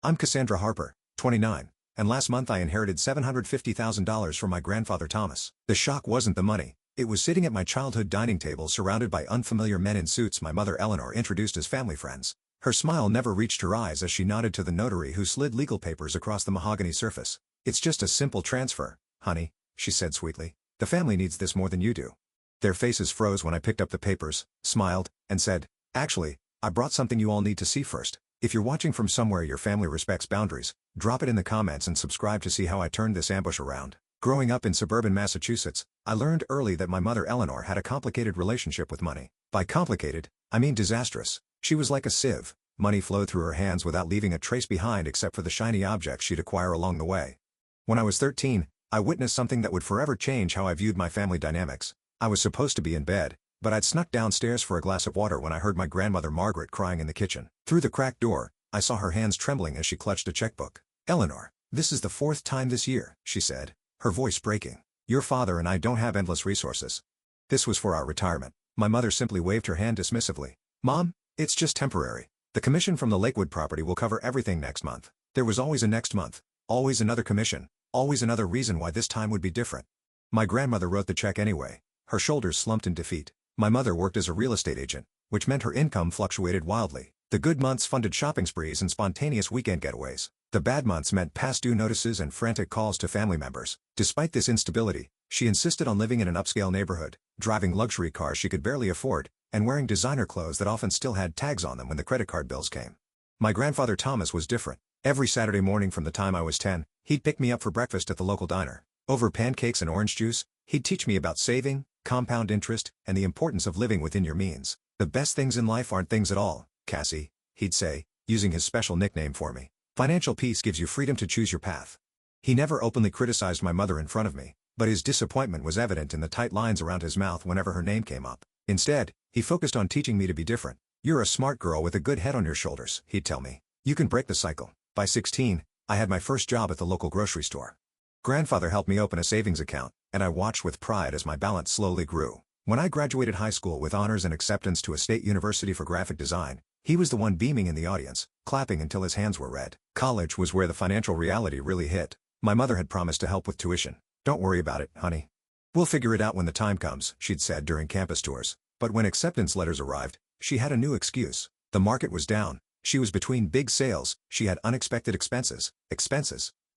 I'm Cassandra Harper, 29, and last month I inherited $750,000 from my grandfather Thomas. The shock wasn't the money. It was sitting at my childhood dining table surrounded by unfamiliar men in suits my mother Eleanor introduced as family friends. Her smile never reached her eyes as she nodded to the notary who slid legal papers across the mahogany surface. "It's just a simple transfer, honey," she said sweetly. "The family needs this more than you do." Their faces froze when I picked up the papers, smiled, and said, "Actually, I brought something you all need to see first. If you're watching from somewhere your family respects boundaries, drop it in the comments and subscribe to see how I turned this ambush around." Growing up in suburban Massachusetts, I learned early that my mother Eleanor had a complicated relationship with money. By complicated, I mean disastrous. She was like a sieve. Money flowed through her hands without leaving a trace behind except for the shiny objects she'd acquire along the way. When I was 13, I witnessed something that would forever change how I viewed my family dynamics. I was supposed to be in bed, but I'd snuck downstairs for a glass of water when I heard my grandmother Margaret crying in the kitchen. Through the cracked door, I saw her hands trembling as she clutched a checkbook. "Eleanor, this is the 4th time this year," she said, her voice breaking. "Your father and I don't have endless resources. This was for our retirement." My mother simply waved her hand dismissively. "Mom, it's just temporary. The commission from the Lakewood property will cover everything next month." There was always a next month, always another commission, always another reason why this time would be different. My grandmother wrote the check anyway. Her shoulders slumped in defeat. My mother worked as a real estate agent, which meant her income fluctuated wildly. The good months funded shopping sprees and spontaneous weekend getaways. The bad months meant past due notices and frantic calls to family members. Despite this instability, she insisted on living in an upscale neighborhood, driving luxury cars she could barely afford, and wearing designer clothes that often still had tags on them when the credit card bills came. My grandfather Thomas was different. Every Saturday morning from the time I was 10, he'd pick me up for breakfast at the local diner. Over pancakes and orange juice, he'd teach me about saving, compound interest, and the importance of living within your means. "The best things in life aren't things at all, Cassie," he'd say, using his special nickname for me. "Financial peace gives you freedom to choose your path." He never openly criticized my mother in front of me, but his disappointment was evident in the tight lines around his mouth whenever her name came up. Instead, he focused on teaching me to be different. "You're a smart girl with a good head on your shoulders," he'd tell me. "You can break the cycle." By 16, I had my first job at the local grocery store. Grandfather helped me open a savings account, and I watched with pride as my balance slowly grew. When I graduated high school with honors and acceptance to a state university for graphic design, he was the one beaming in the audience, clapping until his hands were red. College was where the financial reality really hit. My mother had promised to help with tuition. "Don't worry about it, honey. We'll figure it out when the time comes," she'd said during campus tours. But when acceptance letters arrived, she had a new excuse. The market was down. She was between big sales. She had unexpected expenses.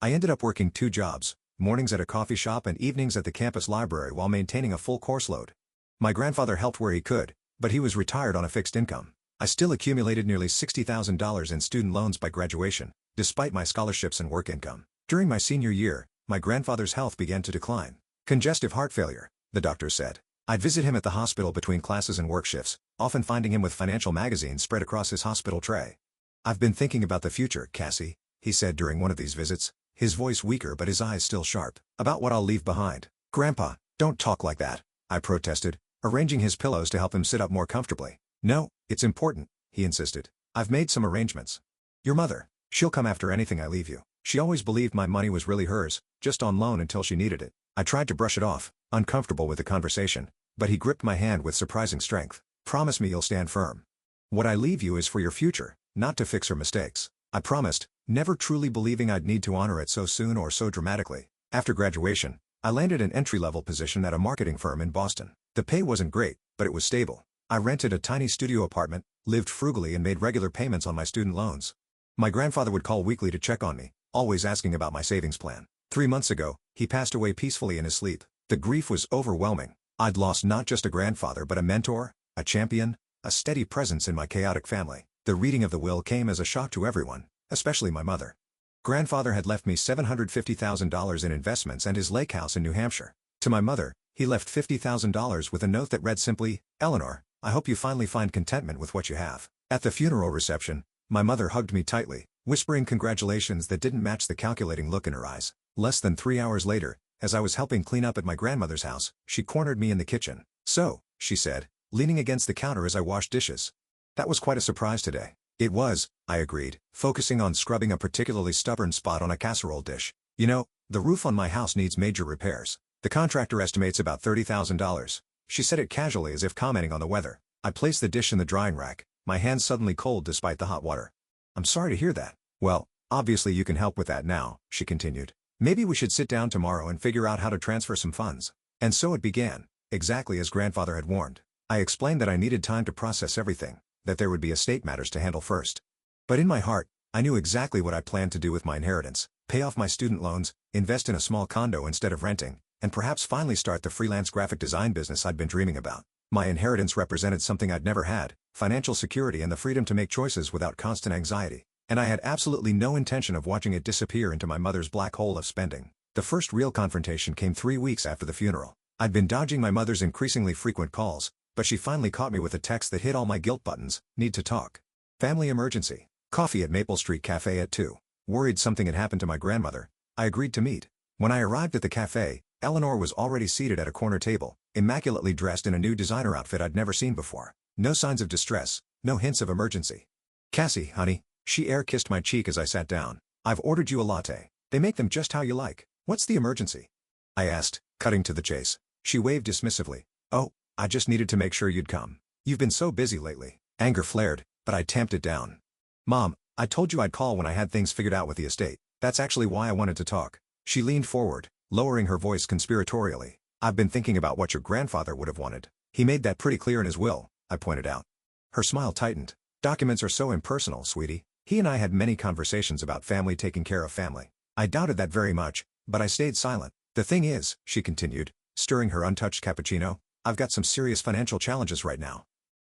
I ended up working 2 jobs, mornings at a coffee shop and evenings at the campus library while maintaining a full course load. My grandfather helped where he could, but he was retired on a fixed income. I still accumulated nearly $60,000 in student loans by graduation, despite my scholarships and work income. During my senior year, my grandfather's health began to decline. "Congestive heart failure," the doctor said. I'd visit him at the hospital between classes and work shifts, often finding him with financial magazines spread across his hospital tray. "I've been thinking about the future, Cassie," he said during one of these visits, his voice weaker but his eyes still sharp. "About what I'll leave behind." "Grandpa, don't talk like that," I protested, arranging his pillows to help him sit up more comfortably. "No, it's important," he insisted. "I've made some arrangements. Your mother, she'll come after anything I leave you. She always believed my money was really hers, just on loan until she needed it." I tried to brush it off, uncomfortable with the conversation, but he gripped my hand with surprising strength. "Promise me you'll stand firm. What I leave you is for your future, not to fix her mistakes." I promised, never truly believing I'd need to honor it so soon or so dramatically. After graduation, I landed an entry-level position at a marketing firm in Boston. The pay wasn't great, but it was stable. I rented a tiny studio apartment, lived frugally and made regular payments on my student loans. My grandfather would call weekly to check on me, always asking about my savings plan. 3 months ago, he passed away peacefully in his sleep. The grief was overwhelming. I'd lost not just a grandfather but a mentor, a champion, a steady presence in my chaotic family. The reading of the will came as a shock to everyone, especially my mother. Grandfather had left me $750,000 in investments and his lake house in New Hampshire. To my mother, he left $50,000 with a note that read simply, "Eleanor, I hope you finally find contentment with what you have." At the funeral reception, my mother hugged me tightly, whispering congratulations that didn't match the calculating look in her eyes. Less than 3 hours later, as I was helping clean up at my grandmother's house, she cornered me in the kitchen. "So," she said, leaning against the counter as I washed dishes. "That was quite a surprise today." "It was," I agreed, focusing on scrubbing a particularly stubborn spot on a casserole dish. "You know, the roof on my house needs major repairs. The contractor estimates about $30,000. She said it casually as if commenting on the weather. I placed the dish in the drying rack, my hands suddenly cold despite the hot water. "I'm sorry to hear that." "Well, Obviously you can help with that now, she continued. Maybe we should sit down tomorrow and figure out how to transfer some funds. And so it began, exactly as grandfather had warned. I explained that I needed time to process everything, that there would be estate matters to handle first. But in my heart, I knew exactly what I planned to do with my inheritance: pay off my student loans, invest in a small condo instead of renting, and perhaps finally start the freelance graphic design business I'd been dreaming about. My inheritance represented something I'd never had: financial security and the freedom to make choices without constant anxiety. And I had absolutely no intention of watching it disappear into my mother's black hole of spending. The first real confrontation came 3 weeks after the funeral. I'd been dodging my mother's increasingly frequent calls, but she finally caught me with a text that hit all my guilt buttons. Need to talk. Family emergency. Coffee at Maple Street Cafe at 2. Worried something had happened to my grandmother, I agreed to meet. When I arrived at the cafe, Eleanor was already seated at a corner table, immaculately dressed in a new designer outfit I'd never seen before. No signs of distress, no hints of emergency. "Cassie, honey," she air-kissed my cheek as I sat down. "I've ordered you a latte. They make them just how you like. What's the emergency?" I asked, cutting to the chase. She waved dismissively. "Oh, I just needed to make sure you'd come. You've been so busy lately." Anger flared, but I tamped it down. "Mom, I told you I'd call when I had things figured out with the estate. That's actually why I wanted to talk." She leaned forward, lowering her voice conspiratorially. "I've been thinking about what your grandfather would have wanted. He made that pretty clear in his will," I pointed out. Her smile tightened. "Documents are so impersonal, sweetie. He and I had many conversations about family taking care of family." I doubted that very much, but I stayed silent. "The thing is," she continued, stirring her untouched cappuccino, "I've got some serious financial challenges right now.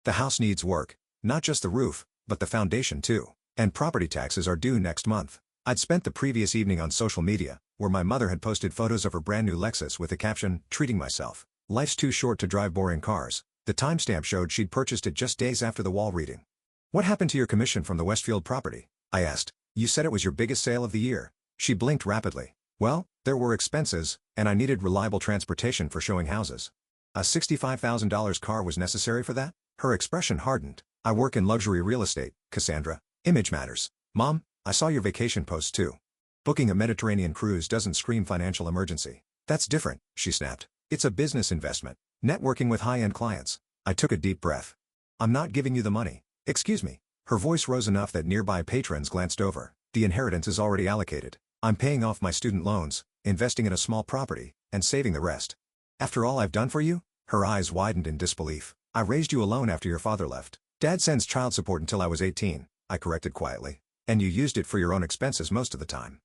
The house needs work, not just the roof, but the foundation too. And property taxes are due next month." I'd spent the previous evening on social media, where my mother had posted photos of her brand new Lexus with the caption, "Treating myself. Life's too short to drive boring cars." The timestamp showed she'd purchased it just days after the wall reading. "What happened to your commission from the Westfield property?" I asked. "You said it was your biggest sale of the year." She blinked rapidly. "Well, there were expenses, and I needed reliable transportation for showing houses." "A $65,000 car was necessary for that?" Her expression hardened. "I work in luxury real estate, Cassandra. Image matters." "Mom, I saw your vacation posts too. Booking a Mediterranean cruise doesn't scream financial emergency." "That's different," she snapped. "It's a business investment. Networking with high-end clients." I took a deep breath. "I'm not giving you the money." "Excuse me." Her voice rose enough that nearby patrons glanced over. "The inheritance is already allocated. I'm paying off my student loans, investing in a small property, and saving the rest." "After all I've done for you?" Her eyes widened in disbelief. "I raised you alone after your father left." "Dad sends child support until I was 18, I corrected quietly. "And you used it for your own expenses most of the time."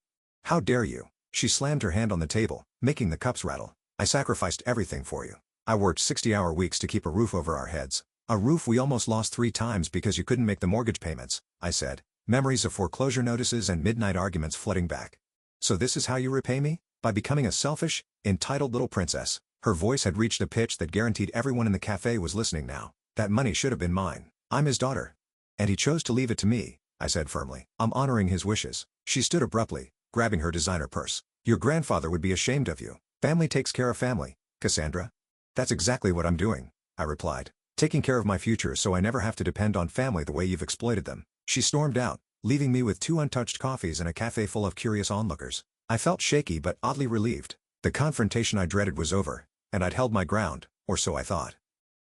"How dare you?" She slammed her hand on the table, making the cups rattle. "I sacrificed everything for you. I worked 60-hour weeks to keep a roof over our heads. A roof we almost lost 3 times because you couldn't make the mortgage payments," I said, memories of foreclosure notices and midnight arguments flooding back. "So this is how you repay me? By becoming a selfish, entitled little princess." Her voice had reached a pitch that guaranteed everyone in the cafe was listening now. "That money should have been mine. I'm his daughter. And he chose to leave it to me," I said firmly. "I'm honoring his wishes." She stood abruptly, grabbing her designer purse. "Your grandfather would be ashamed of you. Family takes care of family, Cassandra." "That's exactly what I'm doing," I replied. "Taking care of my future so I never have to depend on family the way you've exploited them." She stormed out, leaving me with 2 untouched coffees and a cafe full of curious onlookers. I felt shaky but oddly relieved. The confrontation I dreaded was over, and I'd held my ground, or so I thought.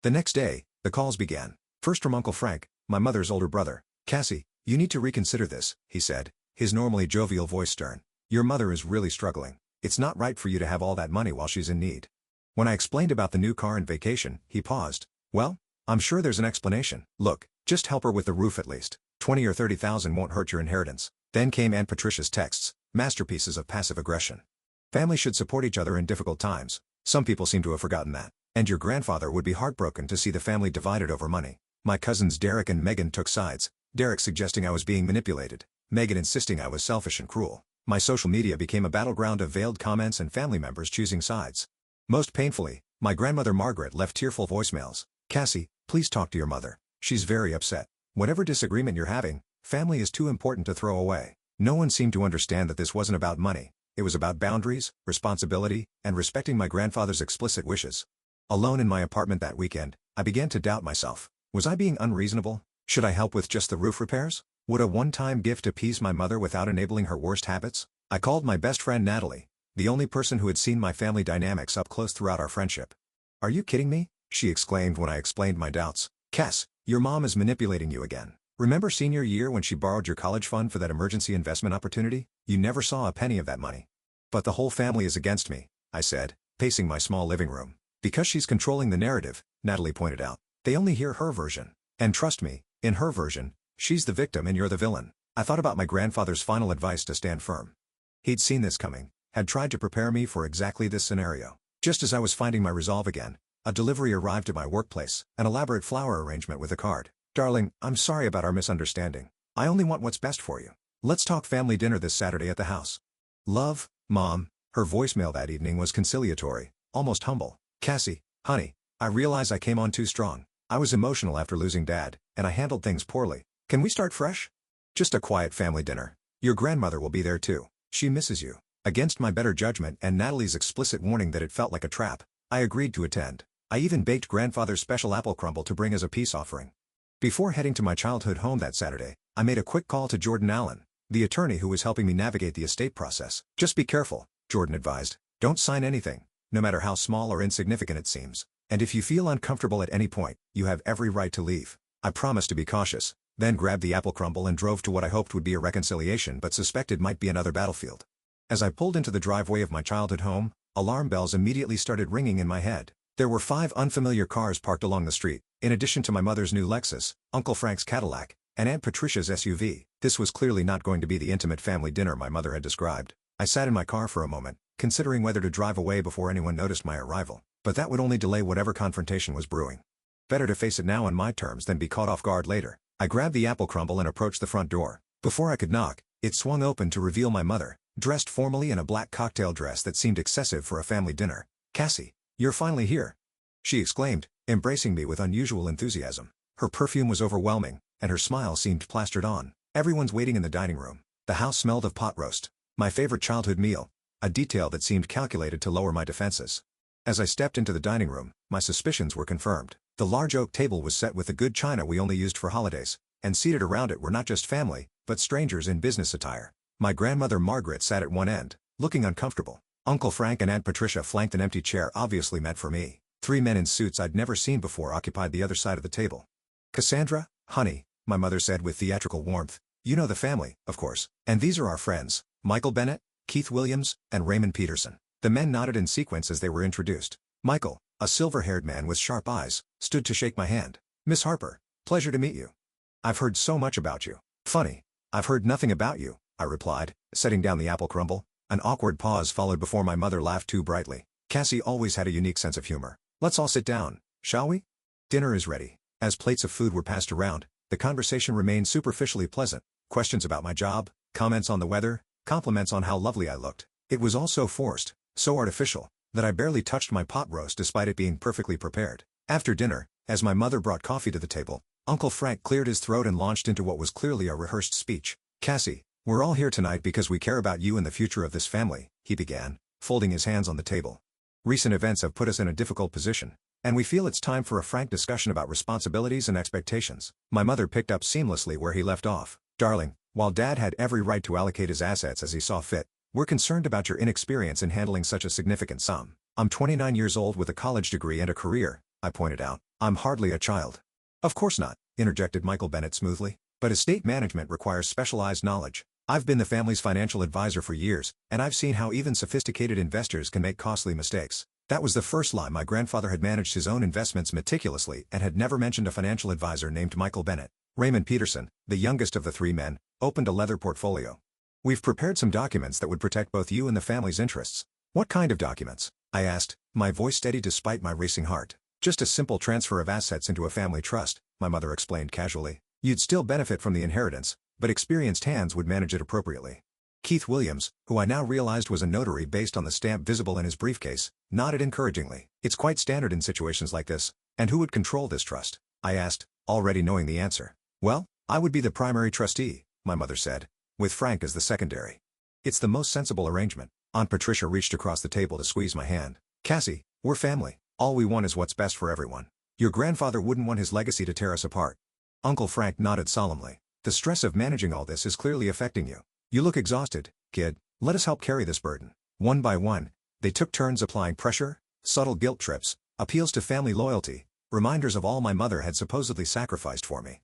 The next day, the calls began. First from Uncle Frank, my mother's older brother. "Cassie, you need to reconsider this," he said, his normally jovial voice stern. "Your mother is really struggling. It's not right for you to have all that money while she's in need." When I explained about the new car and vacation, he paused. "Well, I'm sure there's an explanation. Look, just help her with the roof at least. 20 or 30,000 won't hurt your inheritance." Then came Aunt Patricia's texts, masterpieces of passive aggression. "Family should support each other in difficult times. Some people seem to have forgotten that. And your grandfather would be heartbroken to see the family divided over money." My cousins Derek and Megan took sides, Derek suggesting I was being manipulated, Megan insisting I was selfish and cruel. My social media became a battleground of veiled comments and family members choosing sides. Most painfully, my grandmother Margaret left tearful voicemails. "Cassie, please talk to your mother. She's very upset. Whatever disagreement you're having, family is too important to throw away." No one seemed to understand that this wasn't about money. It was about boundaries, responsibility, and respecting my grandfather's explicit wishes. Alone in my apartment that weekend, I began to doubt myself. Was I being unreasonable? Should I help with just the roof repairs? Would a one-time gift appease my mother without enabling her worst habits? I called my best friend Natalie, the only person who had seen my family dynamics up close throughout our friendship. "Are you kidding me?" she exclaimed when I explained my doubts. "Cass, your mom is manipulating you again. Remember senior year when she borrowed your college fund for that emergency investment opportunity? You never saw a penny of that money. But the whole family is against me, I said, pacing my small living room. Because she's controlling the narrative, Natalie pointed out. They only hear her version. And trust me, in her version, she's the victim and you're the villain. I thought about my grandfather's final advice to stand firm. He'd seen this coming, had tried to prepare me for exactly this scenario. Just as I was finding my resolve again, a delivery arrived at my workplace, an elaborate flower arrangement with a card. Darling, I'm sorry about our misunderstanding. I only want what's best for you. Let's talk family dinner this Saturday at the house. Love, Mom. Her voicemail that evening was conciliatory, almost humble. Cassie, honey, I realize I came on too strong. I was emotional after losing Dad, and I handled things poorly. Can we start fresh? Just a quiet family dinner. Your grandmother will be there too. She misses you. Against my better judgment and Natalie's explicit warning that it felt like a trap, I agreed to attend. I even baked grandfather's special apple crumble to bring as a peace offering. Before heading to my childhood home that Saturday, I made a quick call to Jordan Allen, the attorney who was helping me navigate the estate process. Just be careful, Jordan advised. Don't sign anything, no matter how small or insignificant it seems. And if you feel uncomfortable at any point, you have every right to leave. I promised to be cautious, then grabbed the apple crumble and drove to what I hoped would be a reconciliation but suspected might be another battlefield. As I pulled into the driveway of my childhood home, alarm bells immediately started ringing in my head. There were 5 unfamiliar cars parked along the street, in addition to my mother's new Lexus, Uncle Frank's Cadillac, and Aunt Patricia's SUV. This was clearly not going to be the intimate family dinner my mother had described. I sat in my car for a moment, considering whether to drive away before anyone noticed my arrival, but that would only delay whatever confrontation was brewing. Better to face it now on my terms than be caught off guard later. I grabbed the apple crumble and approached the front door. Before I could knock, it swung open to reveal my mother, dressed formally in a black cocktail dress that seemed excessive for a family dinner. Cassie, you're finally here, she exclaimed, embracing me with unusual enthusiasm. Her perfume was overwhelming, and her smile seemed plastered on. Everyone's waiting in the dining room. The house smelled of pot roast, my favorite childhood meal, a detail that seemed calculated to lower my defenses. As I stepped into the dining room, my suspicions were confirmed. The large oak table was set with the good china we only used for holidays, and seated around it were not just family, but strangers in business attire. My grandmother Margaret sat at one end, looking uncomfortable. Uncle Frank and Aunt Patricia flanked an empty chair obviously meant for me. 3 men in suits I'd never seen before occupied the other side of the table. Cassandra, honey, my mother said with theatrical warmth, you know the family, of course, and these are our friends, Michael Bennett, Keith Williams, and Raymond Peterson. The men nodded in sequence as they were introduced. Michael, a silver-haired man with sharp eyes, stood to shake my hand. Miss Harper, pleasure to meet you. I've heard so much about you. Funny, I've heard nothing about you, I replied, setting down the apple crumble. An awkward pause followed before my mother laughed too brightly. Cassie always had a unique sense of humor. Let's all sit down, shall we? Dinner is ready. As plates of food were passed around, the conversation remained superficially pleasant. Questions about my job, comments on the weather, compliments on how lovely I looked. It was all so forced, so artificial, that I barely touched my pot roast despite it being perfectly prepared. After dinner, as my mother brought coffee to the table, Uncle Frank cleared his throat and launched into what was clearly a rehearsed speech. Cassie, we're all here tonight because we care about you and the future of this family, he began, folding his hands on the table. Recent events have put us in a difficult position, and we feel it's time for a frank discussion about responsibilities and expectations. My mother picked up seamlessly where he left off. Darling, while Dad had every right to allocate his assets as he saw fit, we're concerned about your inexperience in handling such a significant sum. I'm 29 years old with a college degree and a career, I pointed out. I'm hardly a child. Of course not, interjected Michael Bennett smoothly. But estate management requires specialized knowledge. I've been the family's financial advisor for years, and I've seen how even sophisticated investors can make costly mistakes. That was the first lie. My grandfather had managed his own investments meticulously and had never mentioned a financial advisor named Michael Bennett. Raymond Peterson, the youngest of the 3 men, opened a leather portfolio. We've prepared some documents that would protect both you and the family's interests. What kind of documents? I asked, my voice steady despite my racing heart. Just a simple transfer of assets into a family trust, my mother explained casually. You'd still benefit from the inheritance, but experienced hands would manage it appropriately. Keith Williams, who I now realized was a notary based on the stamp visible in his briefcase, nodded encouragingly. It's quite standard in situations like this. And who would control this trust? I asked, already knowing the answer. Well, I would be the primary trustee, my mother said, with Frank as the secondary. It's the most sensible arrangement. Aunt Patricia reached across the table to squeeze my hand. Cassie, we're family. All we want is what's best for everyone. Your grandfather wouldn't want his legacy to tear us apart. Uncle Frank nodded solemnly. The stress of managing all this is clearly affecting you. You look exhausted, kid. Let us help carry this burden. One by one, they took turns applying pressure, subtle guilt trips, appeals to family loyalty, reminders of all my mother had supposedly sacrificed for me.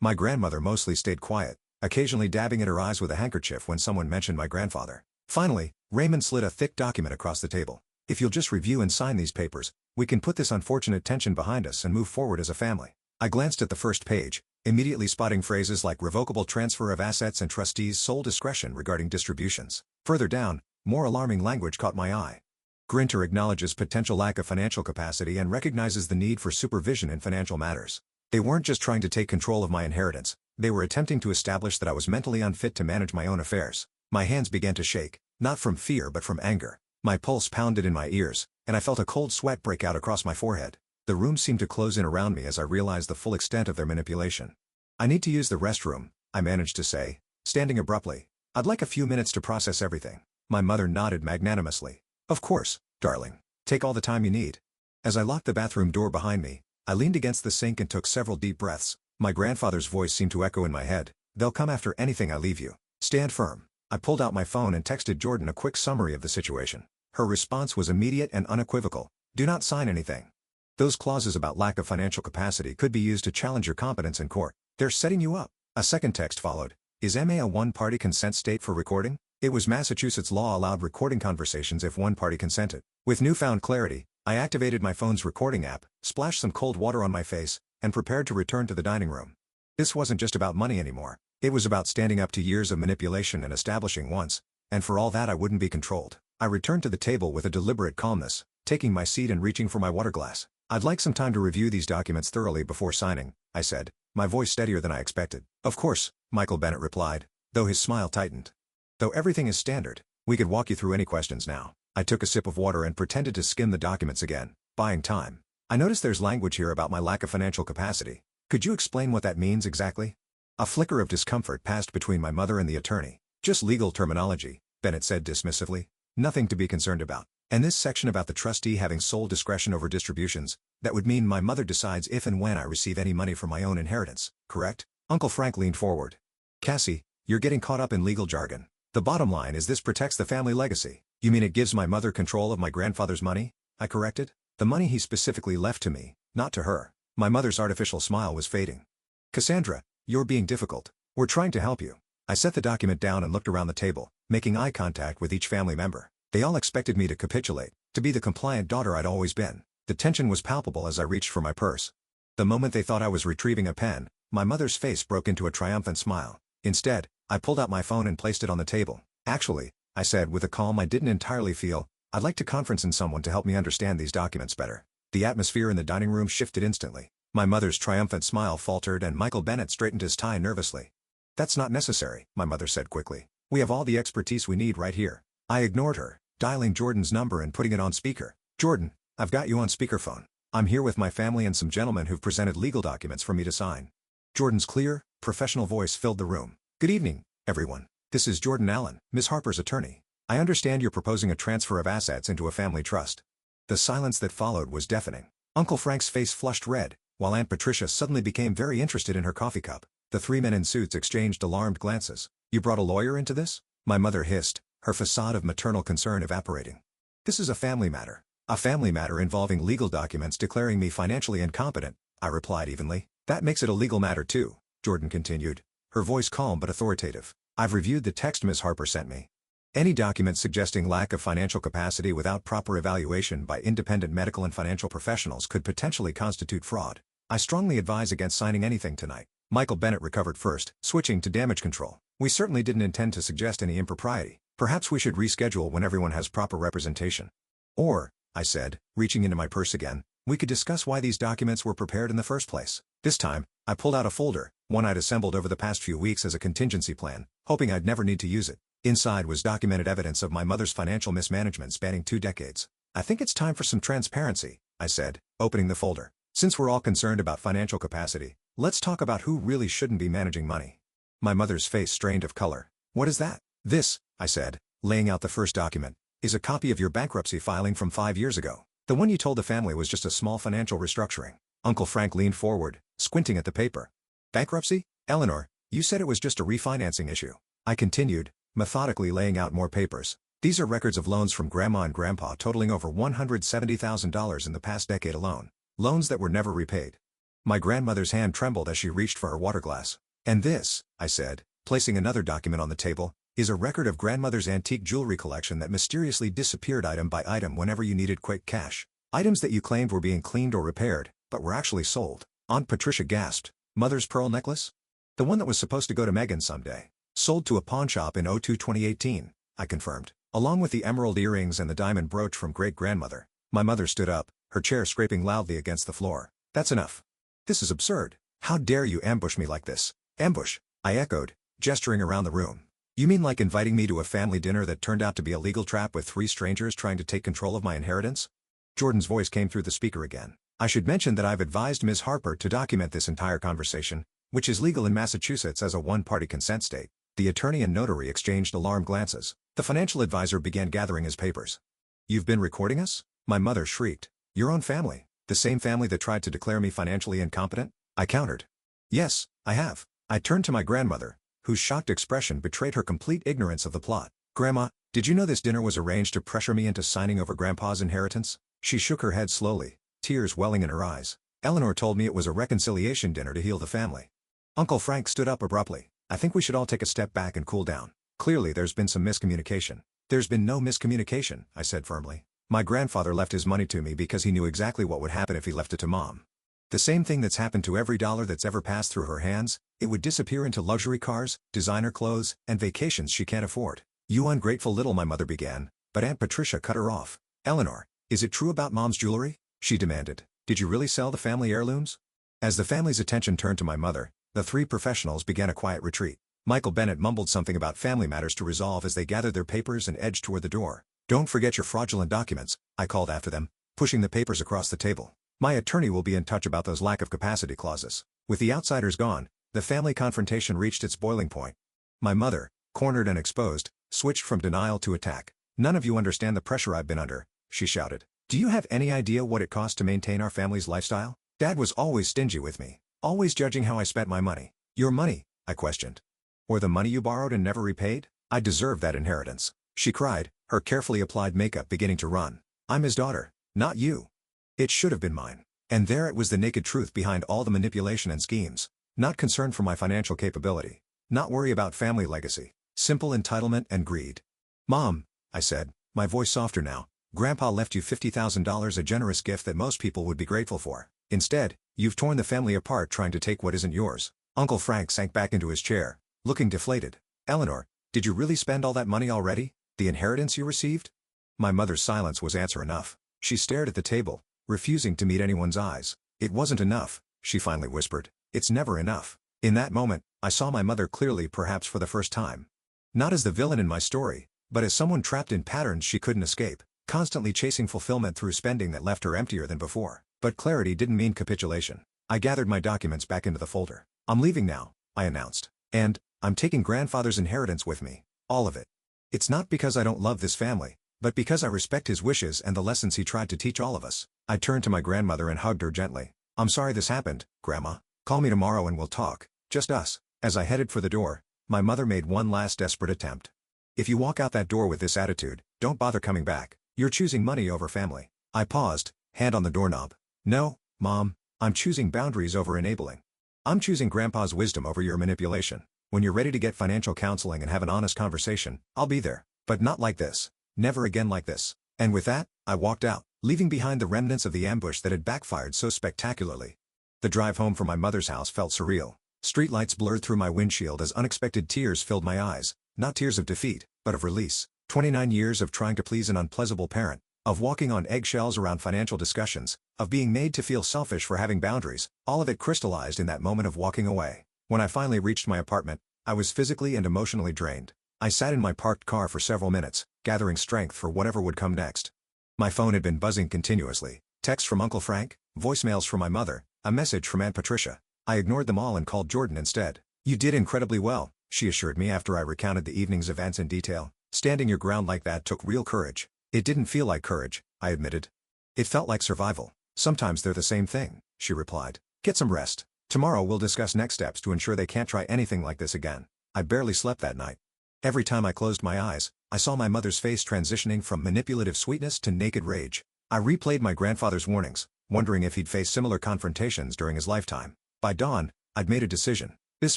My grandmother mostly stayed quiet, occasionally dabbing at her eyes with a handkerchief when someone mentioned my grandfather. Finally, Raymond slid a thick document across the table. If you'll just review and sign these papers, we can put this unfortunate tension behind us and move forward as a family. I glanced at the first page, immediately spotting phrases like revocable transfer of assets and trustees' sole discretion regarding distributions. Further down, more alarming language caught my eye. Grinter acknowledges potential lack of financial capacity and recognizes the need for supervision in financial matters. They weren't just trying to take control of my inheritance, they were attempting to establish that I was mentally unfit to manage my own affairs. My hands began to shake, not from fear but from anger. My pulse pounded in my ears, and I felt a cold sweat break out across my forehead. The room seemed to close in around me as I realized the full extent of their manipulation. "I need to use the restroom," I managed to say, standing abruptly. "I'd like a few minutes to process everything." My mother nodded magnanimously. "Of course, darling. Take all the time you need." As I locked the bathroom door behind me, I leaned against the sink and took several deep breaths. My grandfather's voice seemed to echo in my head. "They'll come after anything I leave you. Stand firm." I pulled out my phone and texted Jordan a quick summary of the situation. Her response was immediate and unequivocal. "Do not sign anything. Those clauses about lack of financial capacity could be used to challenge your competence in court. They're setting you up." A second text followed. "Is MA a one-party consent state for recording?" It was Massachusetts law allowed recording conversations if one party consented. With newfound clarity, I activated my phone's recording app, splashed some cold water on my face, and prepared to return to the dining room. This wasn't just about money anymore. It was about standing up to years of manipulation and establishing once, and for all that I wouldn't be controlled. I returned to the table with a deliberate calmness, taking my seat and reaching for my water glass. "I'd like some time to review these documents thoroughly before signing," I said, my voice steadier than I expected. "Of course," Michael Bennett replied, though his smile tightened. "Though everything is standard, we could walk you through any questions now." I took a sip of water and pretended to skim the documents again, buying time. "I notice there's language here about my lack of financial capacity. Could you explain what that means exactly?" A flicker of discomfort passed between my mother and the attorney. "Just legal terminology," Bennett said dismissively. "Nothing to be concerned about. And this section about the trustee having sole discretion over distributions, that would mean my mother decides if and when I receive any money from my own inheritance, correct?" Uncle Frank leaned forward. "Cassie, you're getting caught up in legal jargon. The bottom line is this protects the family legacy." "You mean it gives my mother control of my grandfather's money?" I corrected. "The money he specifically left to me, not to her." My mother's artificial smile was fading. "Cassandra, you're being difficult. We're trying to help you." I set the document down and looked around the table, making eye contact with each family member. They all expected me to capitulate, to be the compliant daughter I'd always been. The tension was palpable as I reached for my purse. The moment they thought I was retrieving a pen, my mother's face broke into a triumphant smile. Instead, I pulled out my phone and placed it on the table. "Actually," I said with a calm I didn't entirely feel, "I'd like to conference in someone to help me understand these documents better." The atmosphere in the dining room shifted instantly. My mother's triumphant smile faltered and Michael Bennett straightened his tie nervously. "That's not necessary," my mother said quickly. "We have all the expertise we need right here." I ignored her, dialing Jordan's number and putting it on speaker. "Jordan, I've got you on speakerphone. I'm here with my family and some gentlemen who've presented legal documents for me to sign." Jordan's clear, professional voice filled the room. "Good evening, everyone. This is Jordan Allen, Ms. Harper's attorney. I understand you're proposing a transfer of assets into a family trust." The silence that followed was deafening. Uncle Frank's face flushed red, while Aunt Patricia suddenly became very interested in her coffee cup. The three men in suits exchanged alarmed glances. "You brought a lawyer into this?" my mother hissed, her facade of maternal concern evaporating. "This is a family matter. A family matter involving legal documents declaring me financially incompetent," I replied evenly. "That makes it a legal matter too," Jordan continued, her voice calm but authoritative. "I've reviewed the text Ms. Harper sent me. Any document suggesting lack of financial capacity without proper evaluation by independent medical and financial professionals could potentially constitute fraud. I strongly advise against signing anything tonight." Michael Bennett recovered first, switching to damage control. "We certainly didn't intend to suggest any impropriety. Perhaps we should reschedule when everyone has proper representation. Or," I said, reaching into my purse again, "we could discuss why these documents were prepared in the first place." This time, I pulled out a folder, one I'd assembled over the past few weeks as a contingency plan, hoping I'd never need to use it. Inside was documented evidence of my mother's financial mismanagement spanning 2 decades. "I think it's time for some transparency," I said, opening the folder. "Since we're all concerned about financial capacity, let's talk about who really shouldn't be managing money." My mother's face strained of color. "What is that?" "This," I said, laying out the first document, "is a copy of your bankruptcy filing from 5 years ago. The one you told the family was just a small financial restructuring." Uncle Frank leaned forward, squinting at the paper. "Bankruptcy? Eleanor, you said it was just a refinancing issue." I continued, methodically laying out more papers. "These are records of loans from Grandma and Grandpa totaling over $170,000 in the past decade alone. Loans that were never repaid." My grandmother's hand trembled as she reached for her water glass. "And this," I said, placing another document on the table, "is a record of grandmother's antique jewelry collection that mysteriously disappeared item by item whenever you needed quick cash. Items that you claimed were being cleaned or repaired, but were actually sold." Aunt Patricia gasped. "Mother's pearl necklace? The one that was supposed to go to Megan someday. Sold to a pawn shop in 2018, I confirmed, along with the emerald earrings and the diamond brooch from great-grandmother." My mother stood up, her chair scraping loudly against the floor. "That's enough. This is absurd. How dare you ambush me like this?" "Ambush?" I echoed, gesturing around the room. "You mean like inviting me to a family dinner that turned out to be a legal trap with 3 strangers trying to take control of my inheritance?" Jordan's voice came through the speaker again. "I should mention that I've advised Ms. Harper to document this entire conversation, which is legal in Massachusetts as a one-party consent state." The attorney and notary exchanged alarmed glances. The financial advisor began gathering his papers. "You've been recording us?" My mother shrieked. "Your own family? The same family that tried to declare me financially incompetent?" I countered. "Yes, I have." I turned to my grandmother, whose shocked expression betrayed her complete ignorance of the plot. "Grandma, did you know this dinner was arranged to pressure me into signing over Grandpa's inheritance?" She shook her head slowly, tears welling in her eyes. "Eleanor told me it was a reconciliation dinner to heal the family." Uncle Frank stood up abruptly. "I think we should all take a step back and cool down. Clearly there's been some miscommunication." "There's been no miscommunication," I said firmly. "My grandfather left his money to me because he knew exactly what would happen if he left it to Mom. The same thing that's happened to every dollar that's ever passed through her hands, it would disappear into luxury cars, designer clothes, and vacations she can't afford." "You ungrateful little," my mother began, but Aunt Patricia cut her off. "Eleanor, is it true about Mom's jewelry?" she demanded. "Did you really sell the family heirlooms?" As the family's attention turned to my mother, the 3 professionals began a quiet retreat. Michael Bennett mumbled something about family matters to resolve as they gathered their papers and edged toward the door. "Don't forget your fraudulent documents," I called after them, pushing the papers across the table. "My attorney will be in touch about those lack of capacity clauses." With the outsiders gone, the family confrontation reached its boiling point. My mother, cornered and exposed, switched from denial to attack. "None of you understand the pressure I've been under," she shouted. "Do you have any idea what it cost to maintain our family's lifestyle? Dad was always stingy with me, always judging how I spent my money." "Your money?" I questioned. "Or the money you borrowed and never repaid? I deserve that inheritance," she cried, her carefully applied makeup beginning to run. "I'm his daughter, not you. It should have been mine." And there it was, the naked truth behind all the manipulation and schemes. Not concern for my financial capability. Not worry about family legacy. Simple entitlement and greed. "Mom," I said, my voice softer now, "Grandpa left you $50,000, a generous gift that most people would be grateful for. Instead, you've torn the family apart trying to take what isn't yours." Uncle Frank sank back into his chair, looking deflated. "Eleanor, did you really spend all that money already? The inheritance you received?" My mother's silence was answer enough. She stared at the table, refusing to meet anyone's eyes. "It wasn't enough," she finally whispered. "It's never enough." In that moment, I saw my mother clearly, perhaps for the first time. Not as the villain in my story, but as someone trapped in patterns she couldn't escape, constantly chasing fulfillment through spending that left her emptier than before. But clarity didn't mean capitulation. I gathered my documents back into the folder. "I'm leaving now," I announced. "And I'm taking grandfather's inheritance with me. All of it. It's not because I don't love this family, but because I respect his wishes and the lessons he tried to teach all of us." I turned to my grandmother and hugged her gently. "I'm sorry this happened, Grandma. Call me tomorrow and we'll talk. Just us." As I headed for the door, my mother made one last desperate attempt. "If you walk out that door with this attitude, don't bother coming back. You're choosing money over family." I paused, hand on the doorknob. "No, Mom, I'm choosing boundaries over enabling. I'm choosing Grandpa's wisdom over your manipulation. When you're ready to get financial counseling and have an honest conversation, I'll be there. But not like this. Never again like this." And with that, I walked out, leaving behind the remnants of the ambush that had backfired so spectacularly. The drive home from my mother's house felt surreal. Streetlights blurred through my windshield as unexpected tears filled my eyes, not tears of defeat, but of release. 29 years of trying to please an unpleasant parent, of walking on eggshells around financial discussions, of being made to feel selfish for having boundaries, all of it crystallized in that moment of walking away. When I finally reached my apartment, I was physically and emotionally drained. I sat in my parked car for several minutes, gathering strength for whatever would come next. My phone had been buzzing continuously. Texts from Uncle Frank, voicemails from my mother, a message from Aunt Patricia. I ignored them all and called Jordan instead. "You did incredibly well," she assured me after I recounted the evening's events in detail. "Standing your ground like that took real courage." "It didn't feel like courage," I admitted. "It felt like survival." "Sometimes they're the same thing," she replied. "Get some rest. Tomorrow we'll discuss next steps to ensure they can't try anything like this again." I barely slept that night. Every time I closed my eyes, I saw my mother's face transitioning from manipulative sweetness to naked rage. I replayed my grandfather's warnings, wondering if he'd face similar confrontations during his lifetime. By dawn, I'd made a decision. This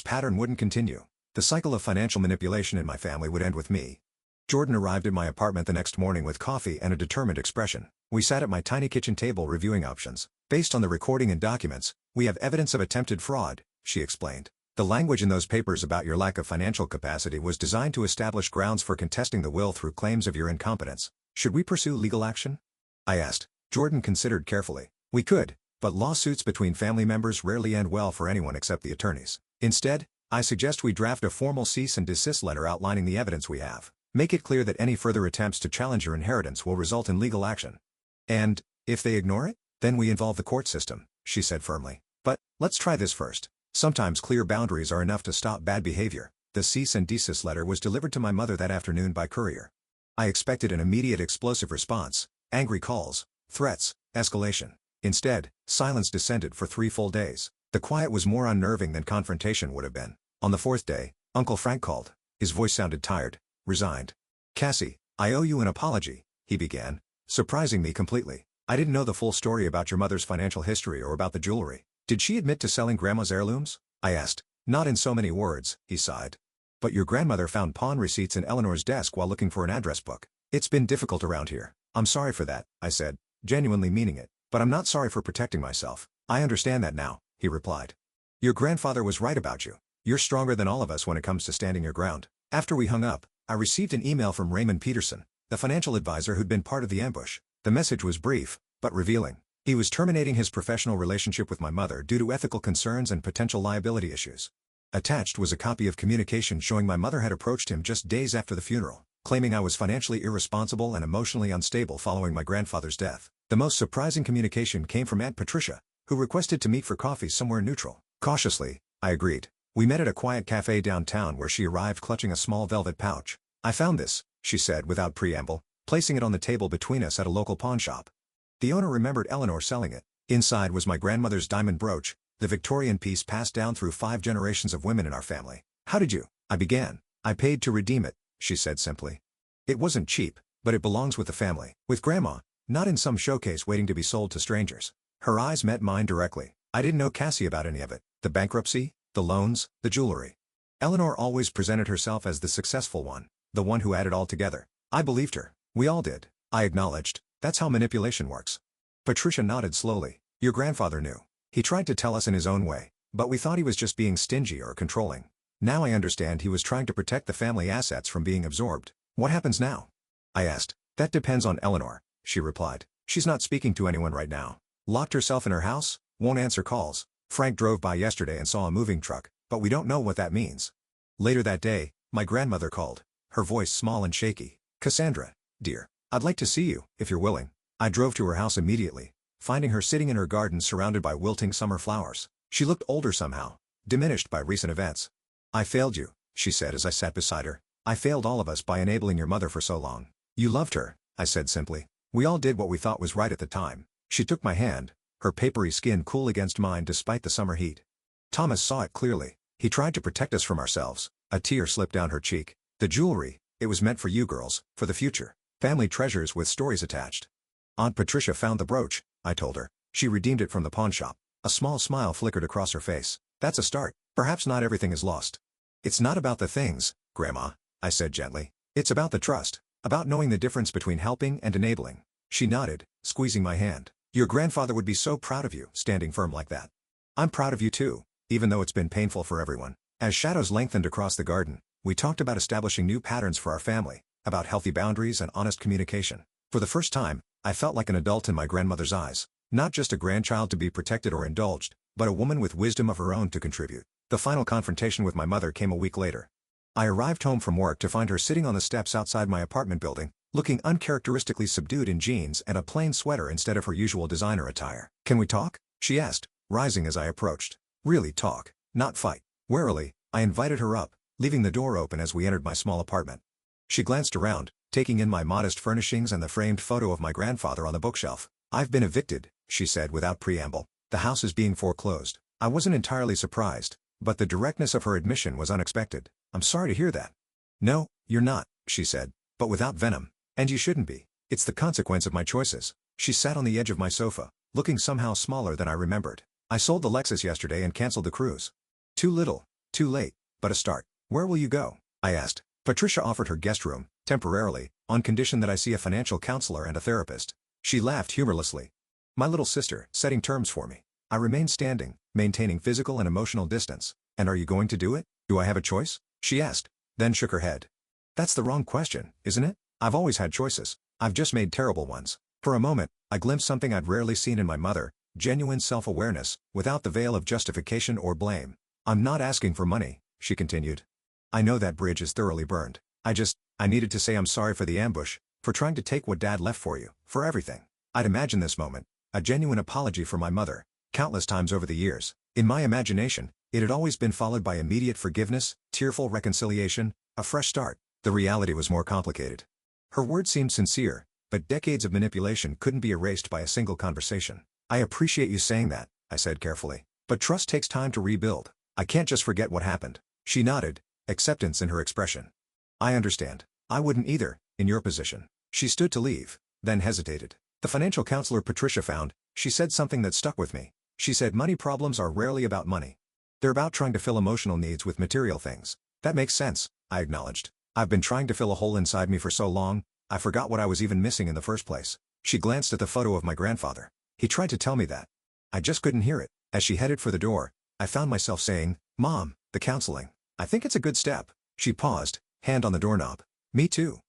pattern wouldn't continue. The cycle of financial manipulation in my family would end with me. Jordan arrived at my apartment the next morning with coffee and a determined expression. We sat at my tiny kitchen table reviewing options. Based on the recording and documents, we have evidence of attempted fraud, she explained. The language in those papers about your lack of financial capacity was designed to establish grounds for contesting the will through claims of your incompetence. Should we pursue legal action? I asked. Jordan considered carefully. We could, but lawsuits between family members rarely end well for anyone except the attorneys. Instead, I suggest we draft a formal cease and desist letter outlining the evidence we have. Make it clear that any further attempts to challenge your inheritance will result in legal action. And, if they ignore it, then we involve the court system, she said firmly. But, let's try this first. Sometimes clear boundaries are enough to stop bad behavior. The cease and desist letter was delivered to my mother that afternoon by courier. I expected an immediate explosive response, angry calls, threats, escalation. Instead, silence descended for 3 full days. The quiet was more unnerving than confrontation would have been. On the 4th day, Uncle Frank called. His voice sounded tired, resigned. Cassie, I owe you an apology, he began, surprising me completely. I didn't know the full story about your mother's financial history or about the jewelry. Did she admit to selling Grandma's heirlooms? I asked. Not in so many words, he sighed. But your grandmother found pawn receipts in Eleanor's desk while looking for an address book. It's been difficult around here. I'm sorry for that, I said, genuinely meaning it. But I'm not sorry for protecting myself. I understand that now, he replied. Your grandfather was right about you. You're stronger than all of us when it comes to standing your ground. After we hung up, I received an email from Raymond Peterson, the financial advisor who'd been part of the ambush. The message was brief, but revealing. He was terminating his professional relationship with my mother due to ethical concerns and potential liability issues. Attached was a copy of communication showing my mother had approached him just days after the funeral, claiming I was financially irresponsible and emotionally unstable following my grandfather's death. The most surprising communication came from Aunt Patricia, who requested to meet for coffee somewhere neutral. Cautiously, I agreed. We met at a quiet cafe downtown where she arrived clutching a small velvet pouch. I found this, she said without preamble, placing it on the table between us at a local pawn shop. The owner remembered Eleanor selling it. Inside was my grandmother's diamond brooch, the Victorian piece passed down through 5 generations of women in our family. How did you? I began. I paid to redeem it, she said simply. It wasn't cheap, but it belongs with the family. With Grandma, not in some showcase waiting to be sold to strangers. Her eyes met mine directly. I didn't know Cassie about any of it. The bankruptcy, the loans, the jewelry. Eleanor always presented herself as the successful one, the one who had it all together. I believed her. We all did. I acknowledged. That's how manipulation works. Patricia nodded slowly. Your grandfather knew. He tried to tell us in his own way, but we thought he was just being stingy or controlling. Now I understand he was trying to protect the family assets from being absorbed. What happens now? I asked. That depends on Eleanor, she replied. She's not speaking to anyone right now. Locked herself in her house, won't answer calls. Frank drove by yesterday and saw a moving truck, but we don't know what that means. Later that day, my grandmother called, her voice small and shaky. Cassandra, dear, I'd like to see you, if you're willing. I drove to her house immediately, finding her sitting in her garden surrounded by wilting summer flowers. She looked older somehow, diminished by recent events. I failed you, she said as I sat beside her. I failed all of us by enabling your mother for so long. You loved her, I said simply. We all did what we thought was right at the time. She took my hand, her papery skin cool against mine despite the summer heat. Thomas saw it clearly. He tried to protect us from ourselves. A tear slipped down her cheek. The jewelry, it was meant for you girls, for the future. Family treasures with stories attached. Aunt Patricia found the brooch, I told her. She redeemed it from the pawn shop. A small smile flickered across her face. That's a start. Perhaps not everything is lost. It's not about the things, Grandma, I said gently. It's about the trust, about knowing the difference between helping and enabling. She nodded, squeezing my hand. Your grandfather would be so proud of you, standing firm like that. I'm proud of you too, even though it's been painful for everyone. As shadows lengthened across the garden, we talked about establishing new patterns for our family, about healthy boundaries and honest communication. For the first time, I felt like an adult in my grandmother's eyes. Not just a grandchild to be protected or indulged, but a woman with wisdom of her own to contribute. The final confrontation with my mother came a week later. I arrived home from work to find her sitting on the steps outside my apartment building, looking uncharacteristically subdued in jeans and a plain sweater instead of her usual designer attire. Can we talk? She asked, rising as I approached. Really talk, not fight. Warily, I invited her up, leaving the door open as we entered my small apartment. She glanced around, taking in my modest furnishings and the framed photo of my grandfather on the bookshelf. I've been evicted, she said without preamble. The house is being foreclosed. I wasn't entirely surprised, but the directness of her admission was unexpected. I'm sorry to hear that. No, you're not, she said, but without venom. And you shouldn't be. It's the consequence of my choices. She sat on the edge of my sofa, looking somehow smaller than I remembered. I sold the Lexus yesterday and canceled the cruise. Too little, too late, but a start. Where will you go? I asked. Patricia offered her guest room, temporarily, on condition that I see a financial counselor and a therapist. She laughed humorlessly. My little sister, setting terms for me. I remained standing, maintaining physical and emotional distance. And are you going to do it? Do I have a choice? She asked, then shook her head. That's the wrong question, isn't it? I've always had choices. I've just made terrible ones. For a moment, I glimpsed something I'd rarely seen in my mother, genuine self-awareness, without the veil of justification or blame. I'm not asking for money, she continued. I know that bridge is thoroughly burned. I needed to say I'm sorry for the ambush, for trying to take what Dad left for you, for everything. I'd imagined this moment, a genuine apology for my mother, countless times over the years. In my imagination, it had always been followed by immediate forgiveness, tearful reconciliation, a fresh start. The reality was more complicated. Her words seemed sincere, but decades of manipulation couldn't be erased by a single conversation. I appreciate you saying that, I said carefully. But trust takes time to rebuild. I can't just forget what happened. She nodded, acceptance in her expression. I understand. I wouldn't either, in your position. She stood to leave, then hesitated. The financial counselor Patricia found, she said something that stuck with me. She said money problems are rarely about money. They're about trying to fill emotional needs with material things. That makes sense, I acknowledged. I've been trying to fill a hole inside me for so long, I forgot what I was even missing in the first place. She glanced at the photo of my grandfather. He tried to tell me that. I just couldn't hear it. As she headed for the door, I found myself saying, Mom, the counseling. I think it's a good step. She paused, hand on the doorknob. Me too.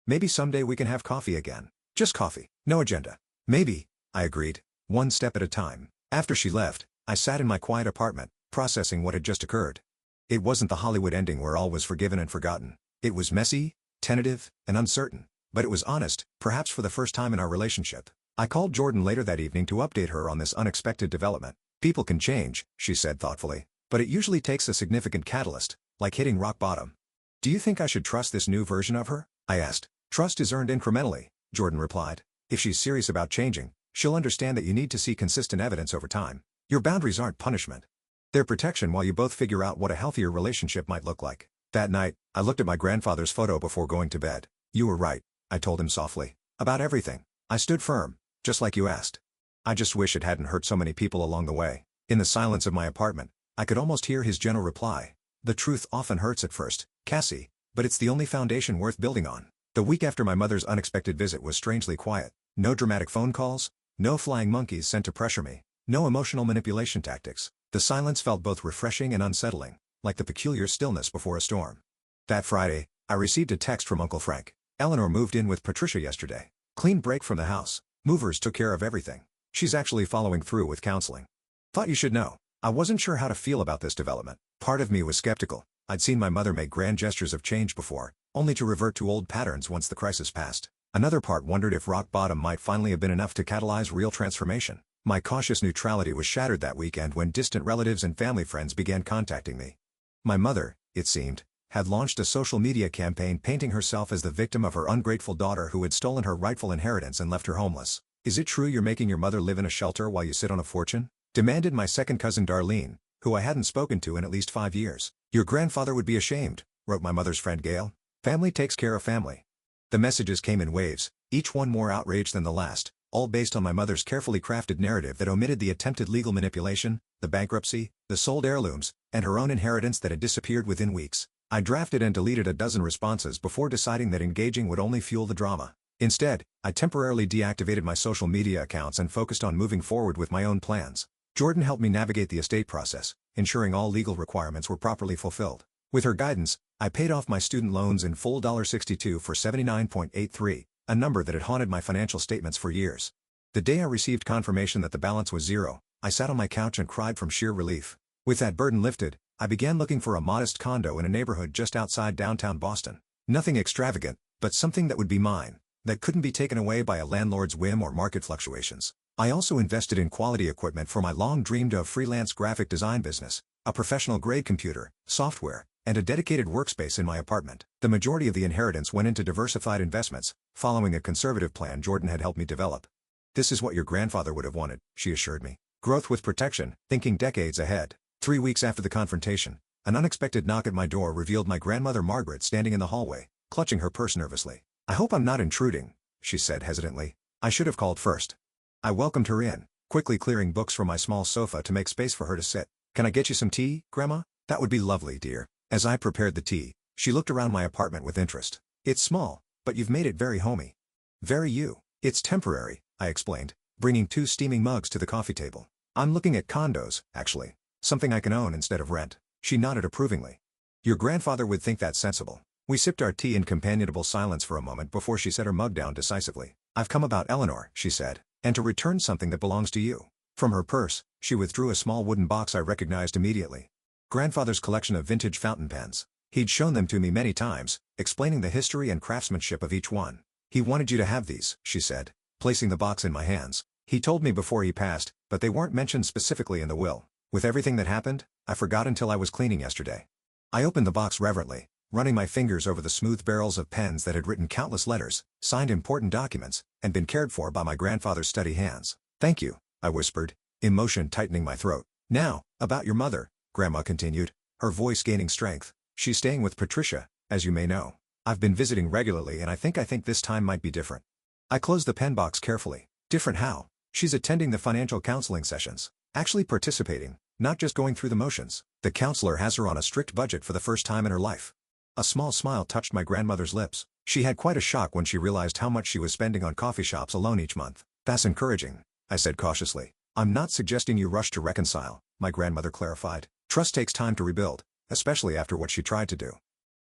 Maybe someday we can have coffee again. Just coffee, no agenda. Maybe, I agreed, one step at a time. After she left, I sat in my quiet apartment, processing what had just occurred. It wasn't the Hollywood ending where all was forgiven and forgotten. It was messy, tentative, and uncertain. But it was honest, perhaps for the first time in our relationship. I called Jordan later that evening to update her on this unexpected development. People can change, she said thoughtfully. But it usually takes a significant catalyst, like hitting rock bottom. Do you think I should trust this new version of her? I asked. Trust is earned incrementally, Jordan replied. If she's serious about changing, she'll understand that you need to see consistent evidence over time. Your boundaries aren't punishment. They're protection while you both figure out what a healthier relationship might look like. That night, I looked at my grandfather's photo before going to bed. You were right, I told him softly. About everything. I stood firm, just like you asked. I just wish it hadn't hurt so many people along the way. In the silence of my apartment, I could almost hear his gentle reply. The truth often hurts at first, Cassie, but it's the only foundation worth building on. The week after my mother's unexpected visit was strangely quiet. No dramatic phone calls, no flying monkeys sent to pressure me, no emotional manipulation tactics. The silence felt both refreshing and unsettling, like the peculiar stillness before a storm. That Friday, I received a text from Uncle Frank. Eleanor moved in with Patricia yesterday. Clean break from the house. Movers took care of everything. She's actually following through with counseling. Thought you should know. I wasn't sure how to feel about this development. Part of me was skeptical. I'd seen my mother make grand gestures of change before, only to revert to old patterns once the crisis passed. Another part wondered if rock bottom might finally have been enough to catalyze real transformation. My cautious neutrality was shattered that weekend when distant relatives and family friends began contacting me. My mother, it seemed, had launched a social media campaign painting herself as the victim of her ungrateful daughter who had stolen her rightful inheritance and left her homeless. Is it true you're making your mother live in a shelter while you sit on a fortune? Demanded my second cousin Darlene, who I hadn't spoken to in at least 5 years. Your grandfather would be ashamed, wrote my mother's friend Gail. Family takes care of family. The messages came in waves, each one more outraged than the last, all based on my mother's carefully crafted narrative that omitted the attempted legal manipulation, the bankruptcy, the sold heirlooms, and her own inheritance that had disappeared within weeks. I drafted and deleted a dozen responses before deciding that engaging would only fuel the drama. Instead, I temporarily deactivated my social media accounts and focused on moving forward with my own plans. Jordan helped me navigate the estate process, ensuring all legal requirements were properly fulfilled. With her guidance, I paid off my student loans in full $62 for 79.83, a number that had haunted my financial statements for years. The day I received confirmation that the balance was zero, I sat on my couch and cried from sheer relief. With that burden lifted, I began looking for a modest condo in a neighborhood just outside downtown Boston. Nothing extravagant, but something that would be mine, that couldn't be taken away by a landlord's whim or market fluctuations. I also invested in quality equipment for my long-dreamed-of freelance graphic design business, a professional-grade computer, software, and a dedicated workspace in my apartment. The majority of the inheritance went into diversified investments, following a conservative plan Jordan had helped me develop. This is what your grandfather would have wanted, she assured me. Growth with protection, thinking decades ahead. 3 weeks after the confrontation, an unexpected knock at my door revealed my grandmother Margaret standing in the hallway, clutching her purse nervously. I hope I'm not intruding, she said hesitantly. I should have called first. I welcomed her in, quickly clearing books from my small sofa to make space for her to sit. "Can I get you some tea, Grandma?" "That would be lovely, dear." As I prepared the tea, she looked around my apartment with interest. "It's small, but you've made it very homey." "Very you." "It's temporary," I explained, bringing 2 steaming mugs to the coffee table. "I'm looking at condos, actually. Something I can own instead of rent." She nodded approvingly. "Your grandfather would think that's sensible." We sipped our tea in companionable silence for a moment before she set her mug down decisively. "I've come about Eleanor," she said, "and to return something that belongs to you." From her purse, she withdrew a small wooden box I recognized immediately. Grandfather's collection of vintage fountain pens. He'd shown them to me many times, explaining the history and craftsmanship of each one. "He wanted you to have these," she said, placing the box in my hands. "He told me before he passed, but they weren't mentioned specifically in the will. With everything that happened, I forgot until I was cleaning yesterday." I opened the box reverently, running my fingers over the smooth barrels of pens that had written countless letters, signed important documents, and been cared for by my grandfather's steady hands. "Thank you," I whispered, emotion tightening my throat. "Now, about your mother," Grandma continued, her voice gaining strength. "She's staying with Patricia, as you may know. I've been visiting regularly and I think this time might be different." I closed the pen box carefully. "Different how?" "She's attending the financial counseling sessions. Actually participating, not just going through the motions. The counselor has her on a strict budget for the first time in her life." A small smile touched my grandmother's lips. She had quite a shock when she realized how much she was spending on coffee shops alone each month. "That's encouraging," I said cautiously. "I'm not suggesting you rush to reconcile," my grandmother clarified. "Trust takes time to rebuild, especially after what she tried to do.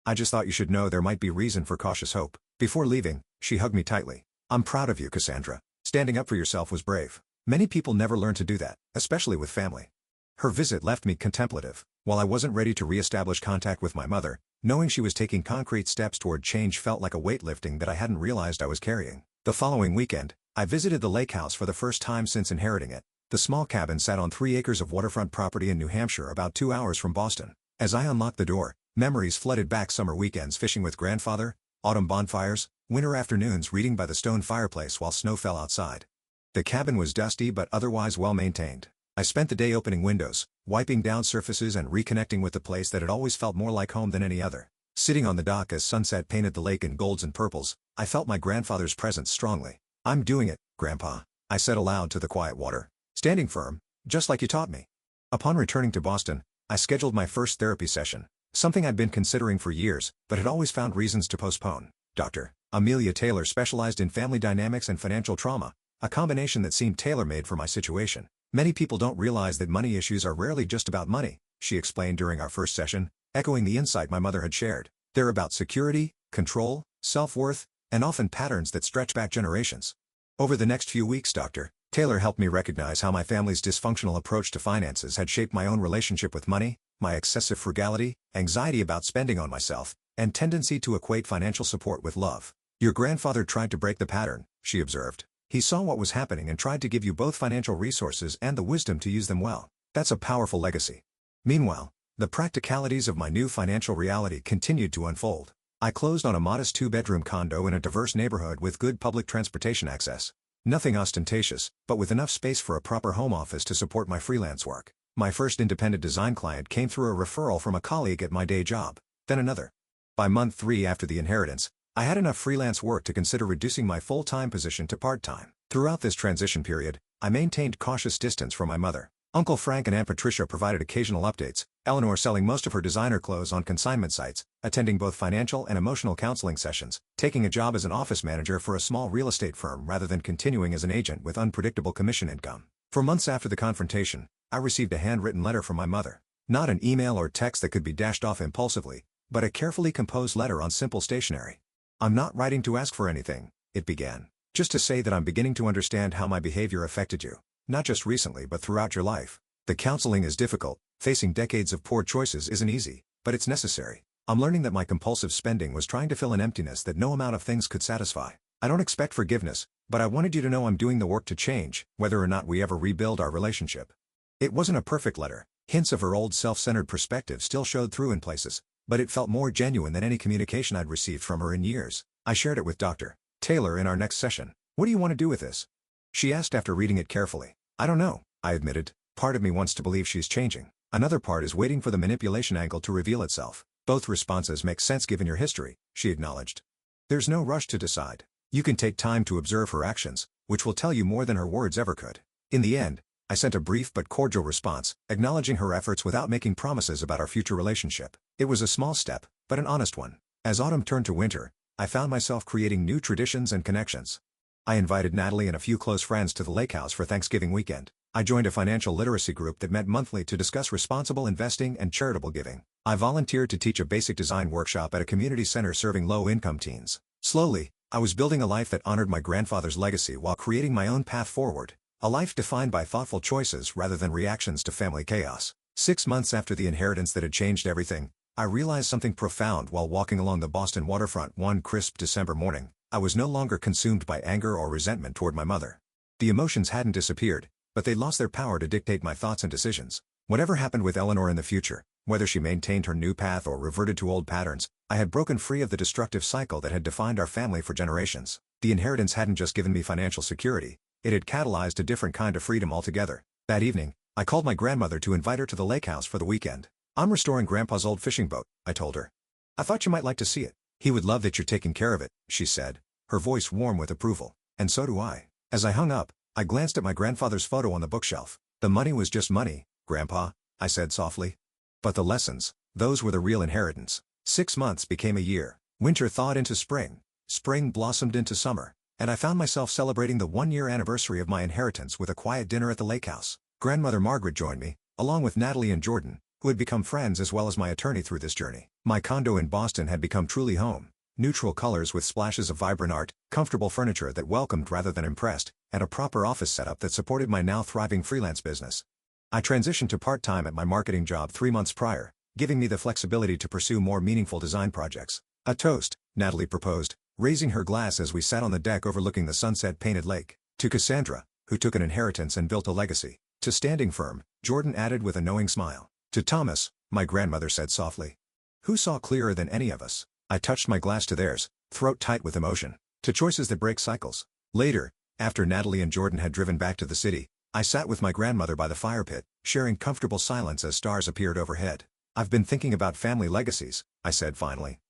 I just thought you should know there might be reason for cautious hope." Before leaving, she hugged me tightly. "I'm proud of you, Cassandra. Standing up for yourself was brave. Many people never learn to do that, especially with family." Her visit left me contemplative. While I wasn't ready to re-establish contact with my mother, knowing she was taking concrete steps toward change felt like a weightlifting that I hadn't realized I was carrying. The following weekend, I visited the lake house for the first time since inheriting it. The small cabin sat on 3 acres of waterfront property in New Hampshire, about 2 hours from Boston. As I unlocked the door, memories flooded back: summer weekends fishing with grandfather, autumn bonfires, winter afternoons reading by the stone fireplace while snow fell outside. The cabin was dusty but otherwise well maintained. I spent the day opening windows, wiping down surfaces and reconnecting with the place that had always felt more like home than any other. Sitting on the dock as sunset painted the lake in golds and purples, I felt my grandfather's presence strongly. "I'm doing it, Grandpa," I said aloud to the quiet water. "Standing firm, just like you taught me." Upon returning to Boston, I scheduled my first therapy session, something I'd been considering for years, but had always found reasons to postpone. Dr. Amelia Taylor specialized in family dynamics and financial trauma, a combination that seemed tailor-made for my situation. "Many people don't realize that money issues are rarely just about money," she explained during our first session, echoing the insight my mother had shared. "They're about security, control, self-worth, and often patterns that stretch back generations." Over the next few weeks, Dr. Taylor helped me recognize how my family's dysfunctional approach to finances had shaped my own relationship with money, my excessive frugality, anxiety about spending on myself, and tendency to equate financial support with love. "Your grandfather tried to break the pattern," she observed. "He saw what was happening and tried to give you both financial resources and the wisdom to use them well. That's a powerful legacy." Meanwhile, the practicalities of my new financial reality continued to unfold. I closed on a modest 2-bedroom condo in a diverse neighborhood with good public transportation access. Nothing ostentatious, but with enough space for a proper home office to support my freelance work. My first independent design client came through a referral from a colleague at my day job, then another. By month 3 after the inheritance, I had enough freelance work to consider reducing my full-time position to part-time. Throughout this transition period, I maintained cautious distance from my mother. Uncle Frank and Aunt Patricia provided occasional updates, Eleanor selling most of her designer clothes on consignment sites, attending both financial and emotional counseling sessions, taking a job as an office manager for a small real estate firm rather than continuing as an agent with unpredictable commission income. For months after the confrontation, I received a handwritten letter from my mother. Not an email or text that could be dashed off impulsively, but a carefully composed letter on simple stationery. "I'm not writing to ask for anything," it began. "Just to say that I'm beginning to understand how my behavior affected you. Not just recently but throughout your life. The counseling is difficult, facing decades of poor choices isn't easy, but it's necessary. I'm learning that my compulsive spending was trying to fill an emptiness that no amount of things could satisfy. I don't expect forgiveness, but I wanted you to know I'm doing the work to change, whether or not we ever rebuild our relationship." It wasn't a perfect letter. Hints of her old self-centered perspective still showed through in places, but it felt more genuine than any communication I'd received from her in years. I shared it with Dr. Taylor in our next session. "What do you want to do with this?" she asked after reading it carefully. "I don't know," I admitted. "Part of me wants to believe she's changing. Another part is waiting for the manipulation angle to reveal itself." "Both responses make sense given your history," she acknowledged. "There's no rush to decide. You can take time to observe her actions, which will tell you more than her words ever could." In the end, I sent a brief but cordial response, acknowledging her efforts without making promises about our future relationship. It was a small step, but an honest one. As autumn turned to winter, I found myself creating new traditions and connections. I invited Natalie and a few close friends to the lake house for Thanksgiving weekend. I joined a financial literacy group that met monthly to discuss responsible investing and charitable giving. I volunteered to teach a basic design workshop at a community center serving low-income teens. Slowly, I was building a life that honored my grandfather's legacy while creating my own path forward. A life defined by thoughtful choices rather than reactions to family chaos. 6 months after the inheritance that had changed everything, I realized something profound while walking along the Boston waterfront one crisp December morning. I was no longer consumed by anger or resentment toward my mother. The emotions hadn't disappeared, but they lost their power to dictate my thoughts and decisions. Whatever happened with Eleanor in the future, whether she maintained her new path or reverted to old patterns, I had broken free of the destructive cycle that had defined our family for generations. The inheritance hadn't just given me financial security, it had catalyzed a different kind of freedom altogether. That evening, I called my grandmother to invite her to the lake house for the weekend. "I'm restoring Grandpa's old fishing boat," I told her. "I thought you might like to see it." "He would love that you're taking care of it," she said, her voice warm with approval. "And so do I." As I hung up, I glanced at my grandfather's photo on the bookshelf. "The money was just money, Grandpa," I said softly. "But the lessons, those were the real inheritance." 6 months became a year. Winter thawed into spring. Spring blossomed into summer. And I found myself celebrating the 1-year anniversary of my inheritance with a quiet dinner at the lake house. Grandmother Margaret joined me, along with Natalie and Jordan, who had become friends as well as my attorney through this journey. My condo in Boston had become truly home. Neutral colors with splashes of vibrant art, comfortable furniture that welcomed rather than impressed, and a proper office setup that supported my now thriving freelance business. I transitioned to part-time at my marketing job 3 months prior, giving me the flexibility to pursue more meaningful design projects. "A toast," Natalie proposed, raising her glass as we sat on the deck overlooking the sunset-painted lake. "To Cassandra, who took an inheritance and built a legacy." "To Standing Firm," Jordan added with a knowing smile. "To Thomas," my grandmother said softly, who saw clearer than any of us. I touched my glass to theirs, throat tight with emotion. "To choices that break cycles." Later, after Natalie and Jordan had driven back to the city, I sat with my grandmother by the fire pit, sharing comfortable silence as stars appeared overhead. "I've been thinking about family legacies," I said finally.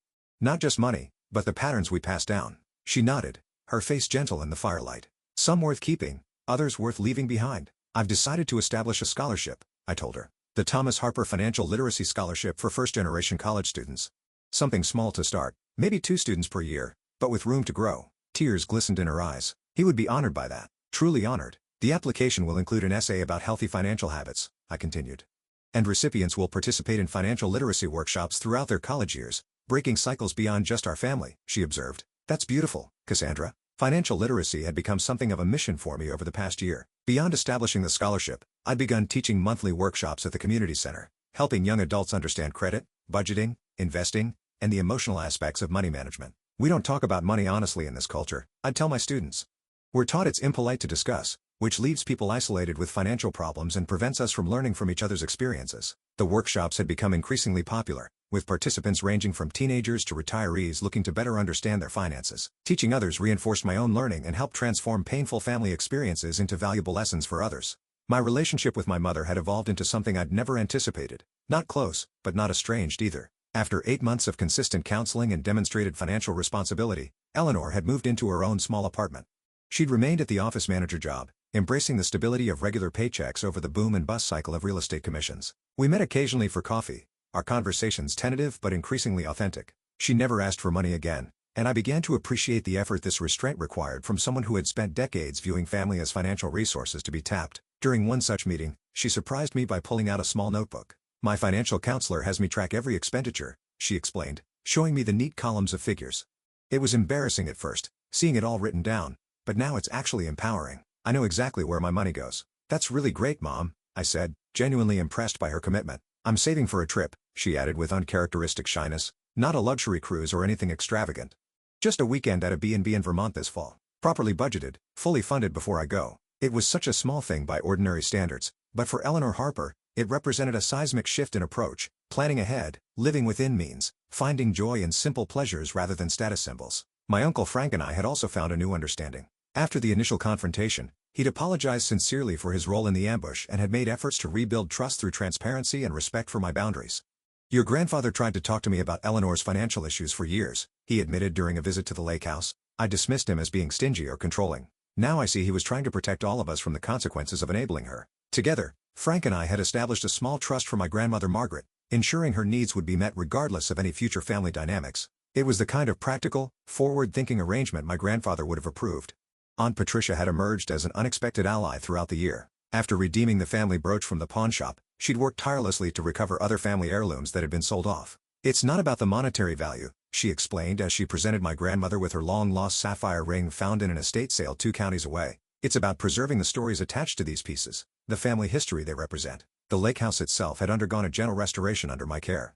"Not just money, but the patterns we pass down." She nodded, her face gentle in the firelight. "Some worth keeping, others worth leaving behind." "I've decided to establish a scholarship," I told her. "The Thomas Harper Financial Literacy Scholarship for first-generation college students. Something small to start, maybe 2 students per year, but with room to grow." Tears glistened in her eyes. "He would be honored by that. Truly honored." "The application will include an essay about healthy financial habits," I continued. "And recipients will participate in financial literacy workshops throughout their college years, breaking cycles beyond just our family," she observed. "That's beautiful, Cassandra." Financial literacy had become something of a mission for me over the past year. Beyond establishing the scholarship, I'd begun teaching monthly workshops at the community center, helping young adults understand credit, budgeting, investing, and the emotional aspects of money management. "We don't talk about money honestly in this culture," I'd tell my students. "We're taught it's impolite to discuss, which leaves people isolated with financial problems and prevents us from learning from each other's experiences." The workshops had become increasingly popular, with participants ranging from teenagers to retirees looking to better understand their finances. Teaching others reinforced my own learning and helped transform painful family experiences into valuable lessons for others. My relationship with my mother had evolved into something I'd never anticipated. Not close, but not estranged either. After 8 months of consistent counseling and demonstrated financial responsibility, Eleanor had moved into her own small apartment. She'd remained at the office manager job, embracing the stability of regular paychecks over the boom and bust cycle of real estate commissions. We met occasionally for coffee, our conversations tentative but increasingly authentic. She never asked for money again, and I began to appreciate the effort this restraint required from someone who had spent decades viewing family as financial resources to be tapped. During one such meeting, she surprised me by pulling out a small notebook. "My financial counselor has me track every expenditure," she explained, showing me the neat columns of figures. It was embarrassing at first, seeing it all written down, but now it's actually empowering. I know exactly where my money goes. "That's really great, Mom," I said, genuinely impressed by her commitment. "I'm saving for a trip," she added with uncharacteristic shyness. "Not a luxury cruise or anything extravagant. Just a weekend at a B&B in Vermont this fall. Properly budgeted, fully funded before I go." It was such a small thing by ordinary standards, but for Eleanor Harper, it represented a seismic shift in approach, planning ahead, living within means, finding joy in simple pleasures rather than status symbols. My Uncle Frank and I had also found a new understanding. After the initial confrontation, he'd apologized sincerely for his role in the ambush and had made efforts to rebuild trust through transparency and respect for my boundaries. "Your grandfather tried to talk to me about Eleanor's financial issues for years," he admitted during a visit to the lake house. "I dismissed him as being stingy or controlling. Now I see he was trying to protect all of us from the consequences of enabling her. Together, Frank and I had established a small trust for my grandmother Margaret, ensuring her needs would be met regardless of any future family dynamics. It was the kind of practical, forward-thinking arrangement my grandfather would have approved. Aunt Patricia had emerged as an unexpected ally throughout the year. After redeeming the family brooch from the pawn shop, she'd worked tirelessly to recover other family heirlooms that had been sold off. "It's not about the monetary value," she explained as she presented my grandmother with her long-lost sapphire ring found in an estate sale 2 counties away. "It's about preserving the stories attached to these pieces, the family history they represent." The lake house itself had undergone a gentle restoration under my care.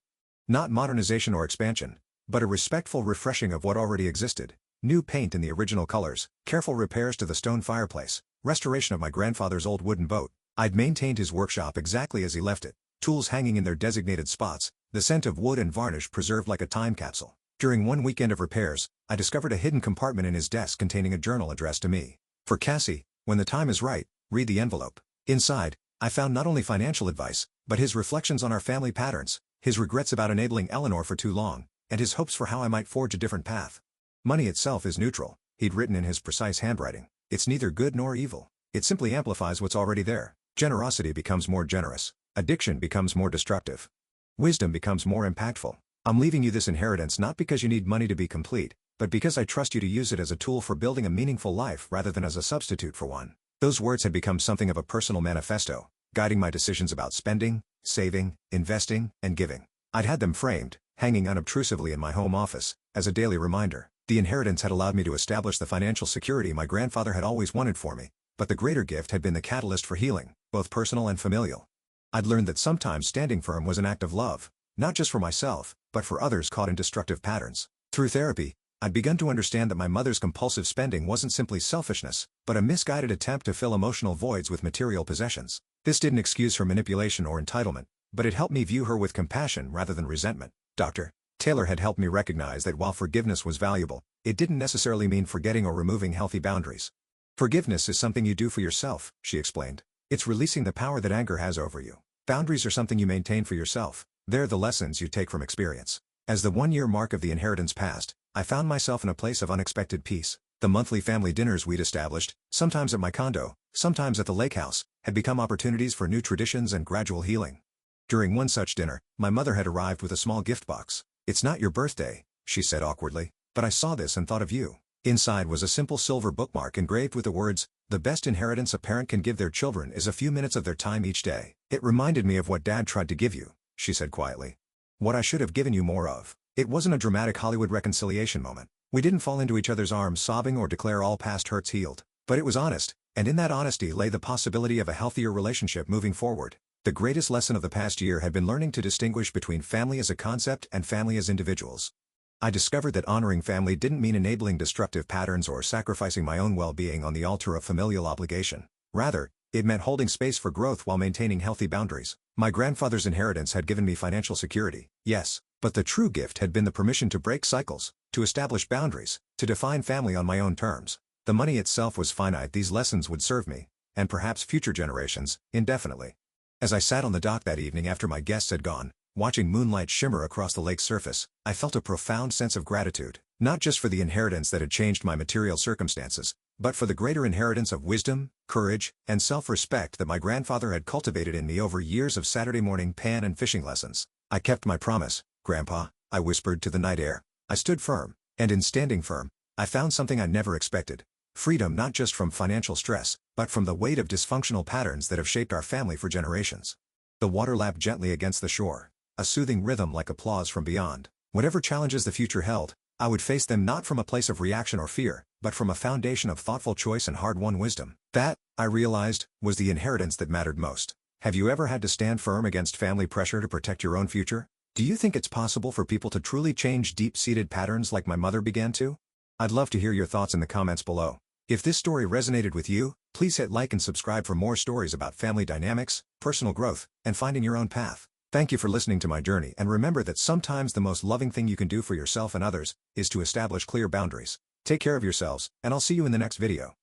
Not modernization or expansion, but a respectful refreshing of what already existed. New paint in the original colors, careful repairs to the stone fireplace, restoration of my grandfather's old wooden boat. I'd maintained his workshop exactly as he left it, tools hanging in their designated spots, the scent of wood and varnish preserved like a time capsule. During one weekend of repairs, I discovered a hidden compartment in his desk containing a journal addressed to me. "For Cassie, when the time is right, read the envelope." Inside, I found not only financial advice, but his reflections on our family patterns, his regrets about enabling Eleanor for too long, and his hopes for how I might forge a different path. "Money itself is neutral," he'd written in his precise handwriting. "It's neither good nor evil. It simply amplifies what's already there. Generosity becomes more generous. Addiction becomes more destructive. Wisdom becomes more impactful. I'm leaving you this inheritance not because you need money to be complete, but because I trust you to use it as a tool for building a meaningful life rather than as a substitute for one." Those words had become something of a personal manifesto, guiding my decisions about spending, saving, investing, and giving. I'd had them framed, hanging unobtrusively in my home office, as a daily reminder. The inheritance had allowed me to establish the financial security my grandfather had always wanted for me, but the greater gift had been the catalyst for healing, both personal and familial. I'd learned that sometimes standing firm was an act of love, not just for myself, but for others caught in destructive patterns. Through therapy, I'd begun to understand that my mother's compulsive spending wasn't simply selfishness, but a misguided attempt to fill emotional voids with material possessions. This didn't excuse her manipulation or entitlement, but it helped me view her with compassion rather than resentment. Dr. Taylor had helped me recognize that while forgiveness was valuable, it didn't necessarily mean forgetting or removing healthy boundaries. "Forgiveness is something you do for yourself," she explained. "It's releasing the power that anger has over you. Boundaries are something you maintain for yourself. They're the lessons you take from experience." As the 1-year mark of the inheritance passed, I found myself in a place of unexpected peace. The monthly family dinners we'd established, sometimes at my condo, sometimes at the lake house, had become opportunities for new traditions and gradual healing. During one such dinner, my mother had arrived with a small gift box. "It's not your birthday," she said awkwardly, "but I saw this and thought of you." Inside was a simple silver bookmark engraved with the words, "The best inheritance a parent can give their children is a few minutes of their time each day." "It reminded me of what Dad tried to give you," she said quietly. "What I should have given you more of." It wasn't a dramatic Hollywood reconciliation moment. We didn't fall into each other's arms sobbing or declare all past hurts healed. But it was honest, and in that honesty lay the possibility of a healthier relationship moving forward. The greatest lesson of the past year had been learning to distinguish between family as a concept and family as individuals. I discovered that honoring family didn't mean enabling destructive patterns or sacrificing my own well-being on the altar of familial obligation. Rather, it meant holding space for growth while maintaining healthy boundaries. My grandfather's inheritance had given me financial security, yes, but the true gift had been the permission to break cycles, to establish boundaries, to define family on my own terms. The money itself was finite. These lessons would serve me, and perhaps future generations, indefinitely. As I sat on the dock that evening after my guests had gone, watching moonlight shimmer across the lake's surface, I felt a profound sense of gratitude, not just for the inheritance that had changed my material circumstances, but for the greater inheritance of wisdom, courage, and self-respect that my grandfather had cultivated in me over years of Saturday morning pan and fishing lessons. "I kept my promise, Grandpa," I whispered to the night air. I stood firm, and in standing firm, I found something I never expected. Freedom not just from financial stress, but from the weight of dysfunctional patterns that have shaped our family for generations. The water lapped gently against the shore, a soothing rhythm like applause from beyond. Whatever challenges the future held, I would face them not from a place of reaction or fear, but from a foundation of thoughtful choice and hard-won wisdom. That, I realized, was the inheritance that mattered most. Have you ever had to stand firm against family pressure to protect your own future? Do you think it's possible for people to truly change deep-seated patterns like my mother began to? I'd love to hear your thoughts in the comments below. If this story resonated with you, please hit like and subscribe for more stories about family dynamics, personal growth, and finding your own path. Thank you for listening to my journey, and remember that sometimes the most loving thing you can do for yourself and others is to establish clear boundaries. Take care of yourselves, and I'll see you in the next video.